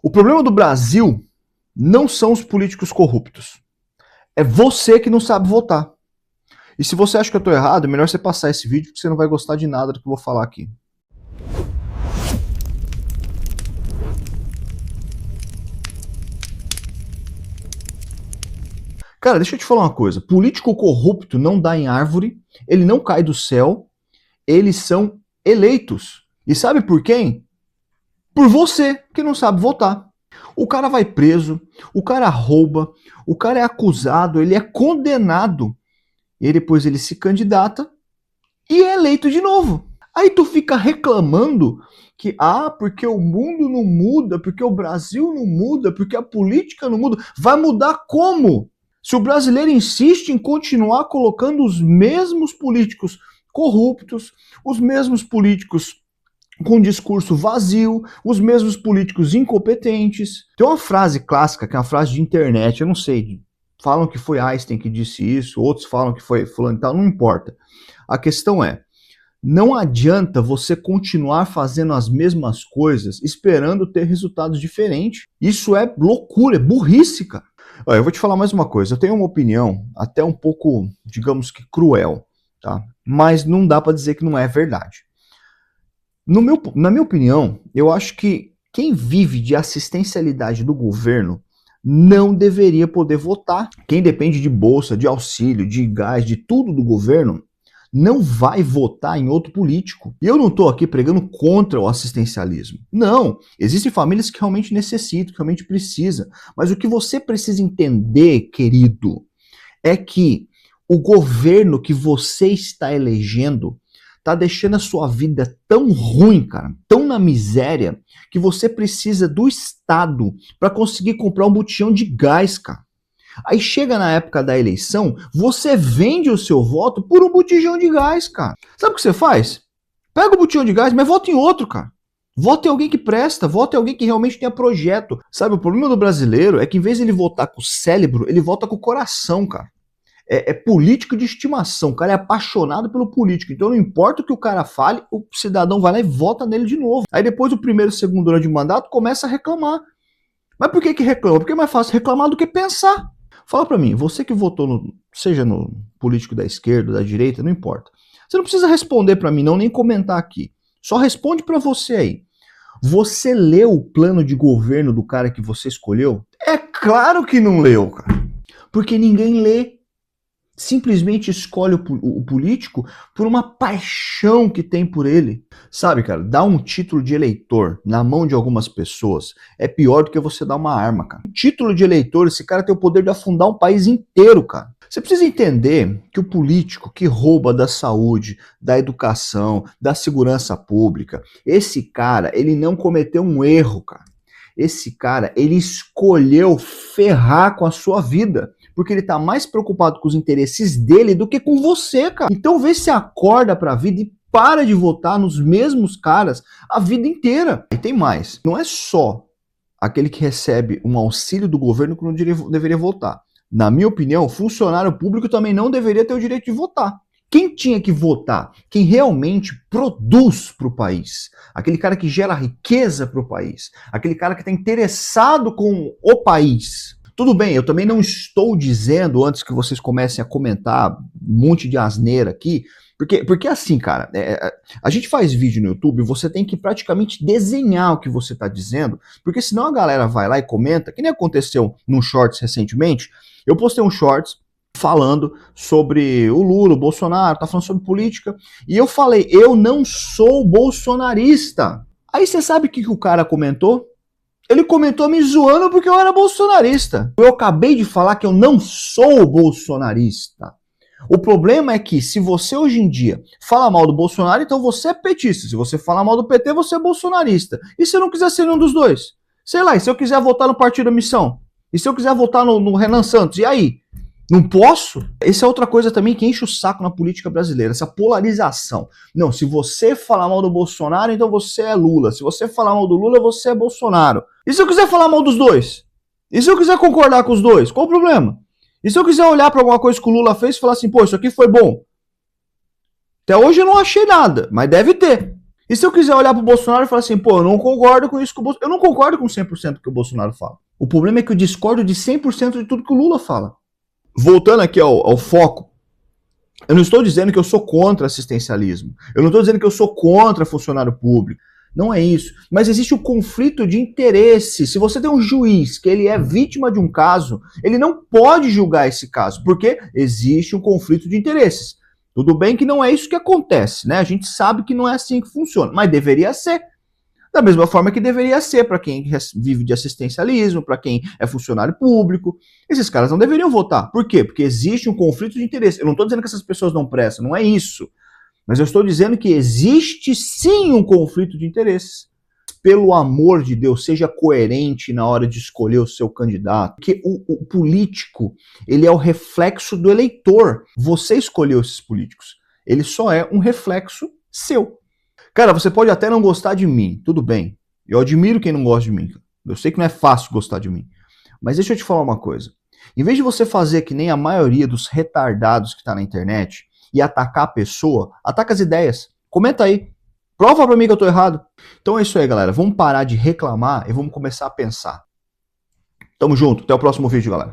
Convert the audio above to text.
O problema do Brasil não são os políticos corruptos. É você que não sabe votar. E se você acha que eu tô errado, é melhor você passar esse vídeo, porque você não vai gostar de nada do que eu vou falar aqui. Cara, deixa eu te falar uma coisa. Político corrupto não dá em árvore, ele não cai do céu, eles são eleitos. E sabe por quem? Por você, que não sabe votar. O cara vai preso, o cara rouba, o cara é acusado, ele é condenado. E depois ele se candidata e é eleito de novo. Aí tu fica reclamando que, porque o mundo não muda, porque o Brasil não muda, porque a política não muda. Vai mudar como? Se o brasileiro insiste em continuar colocando os mesmos políticos corruptos, os mesmos políticos com discurso vazio, os mesmos políticos incompetentes. Tem uma frase clássica, que é uma frase de internet, eu não sei, falam que foi Einstein que disse isso, outros falam que foi fulano e tal, não importa. A questão é, não adianta você continuar fazendo as mesmas coisas esperando ter resultados diferentes. Isso é loucura, é burrice, cara. Olha, eu vou te falar mais uma coisa, eu tenho uma opinião até um pouco, digamos que cruel, tá? Mas não dá pra dizer que não é verdade. Na minha opinião, eu acho que quem vive de assistencialidade do governo não deveria poder votar. Quem depende de bolsa, de auxílio, de gás, de tudo do governo, não vai votar em outro político. E eu não estou aqui pregando contra o assistencialismo. Não, existem famílias que realmente necessitam, que realmente precisam. Mas o que você precisa entender, querido, é que o governo que você está elegendo tá deixando a sua vida tão ruim, cara, tão na miséria, que você precisa do Estado para conseguir comprar um botijão de gás, cara. Aí chega na época da eleição, você vende o seu voto por um botijão de gás, cara. Sabe o que você faz? Pega o botijão de gás, mas vota em outro, cara. Vota em alguém que presta, vota em alguém que realmente tenha projeto. Sabe, o problema do brasileiro é que em vez de ele votar com o cérebro, ele vota com o coração, cara. É político de estimação, o cara é apaixonado pelo político, então não importa o que o cara fale, o cidadão vai lá e vota nele de novo. Aí depois do primeiro, segundo ano de mandato, começa a reclamar. Mas por que reclama? Porque é mais fácil reclamar do que pensar. Fala pra mim, você que votou, seja no político da esquerda, da direita, não importa. Você não precisa responder pra mim não, nem comentar aqui. Só responde pra você aí. Você leu o plano de governo do cara que você escolheu? É claro que não leu, cara. Porque ninguém lê. Simplesmente escolhe o político por uma paixão que tem por ele. Sabe, cara, dar um título de eleitor na mão de algumas pessoas é pior do que você dar uma arma, cara. Um título de eleitor, esse cara tem o poder de afundar um país inteiro, cara. Você precisa entender que o político que rouba da saúde, da educação, da segurança pública, esse cara, ele não cometeu um erro, cara. Esse cara, ele escolheu ferrar com a sua vida. Porque ele tá mais preocupado com os interesses dele do que com você, cara. Então vê se acorda pra vida e para de votar nos mesmos caras a vida inteira. E tem mais, não é só aquele que recebe um auxílio do governo que não deveria votar. Na minha opinião, funcionário público também não deveria ter o direito de votar. Quem tinha que votar? Quem realmente produz para o país. Aquele cara que gera riqueza para o país. Aquele cara que está interessado com o país. Tudo bem, eu também não estou dizendo, antes que vocês comecem a comentar um monte de asneira aqui, porque assim, cara, a gente faz vídeo no YouTube, você tem que praticamente desenhar o que você está dizendo, porque senão a galera vai lá e comenta, que nem aconteceu num Shorts recentemente, eu postei um Shorts falando sobre o Lula, o Bolsonaro, tá falando sobre política, e eu falei, eu não sou bolsonarista. Aí você sabe o que o cara comentou? Ele comentou me zoando porque eu era bolsonarista. Eu acabei de falar que eu não sou bolsonarista. O problema é que se você hoje em dia fala mal do Bolsonaro, então você é petista. Se você fala mal do PT, você é bolsonarista. E se eu não quiser ser nenhum dos dois? Sei lá, e se eu quiser votar no Partido da Missão? E se eu quiser votar no Renan Santos? E aí? Não posso? Essa é outra coisa também que enche o saco na política brasileira, essa polarização. Não, se você falar mal do Bolsonaro, então você é Lula. Se você falar mal do Lula, você é Bolsonaro. E se eu quiser falar mal dos dois? E se eu quiser concordar com os dois? Qual o problema? E se eu quiser olhar para alguma coisa que o Lula fez e falar assim, pô, isso aqui foi bom? Até hoje eu não achei nada, mas deve ter. E se eu quiser olhar pro Bolsonaro e falar assim, pô, eu não concordo com isso que o Bolsonaro... Eu não concordo com 100% que o Bolsonaro fala. O problema é que eu discordo de 100% de tudo que o Lula fala. Voltando aqui ao foco, eu não estou dizendo que eu sou contra assistencialismo. Eu não estou dizendo que eu sou contra funcionário público. Não é isso. Mas existe o conflito de interesse. Se você tem um juiz que ele é vítima de um caso, ele não pode julgar esse caso, porque existe um conflito de interesses. Tudo bem que não é isso que acontece, né? A gente sabe que não é assim que funciona, mas deveria ser. Da mesma forma que deveria ser para quem vive de assistencialismo, para quem é funcionário público. Esses caras não deveriam votar. Por quê? Porque existe um conflito de interesse. Eu não estou dizendo que essas pessoas não prestam, não é isso. Mas eu estou dizendo que existe sim um conflito de interesses. Pelo amor de Deus, seja coerente na hora de escolher o seu candidato. Porque o político, ele é o reflexo do eleitor. Você escolheu esses políticos. Ele só é um reflexo seu. Cara, você pode até não gostar de mim, tudo bem. Eu admiro quem não gosta de mim. Eu sei que não é fácil gostar de mim. Mas deixa eu te falar uma coisa. Em vez de você fazer que nem a maioria dos retardados que tá na internet e atacar a pessoa, ataca as ideias. Comenta aí. Prova pra mim que eu tô errado. Então é isso aí, galera. Vamos parar de reclamar e vamos começar a pensar. Tamo junto. Até o próximo vídeo, galera.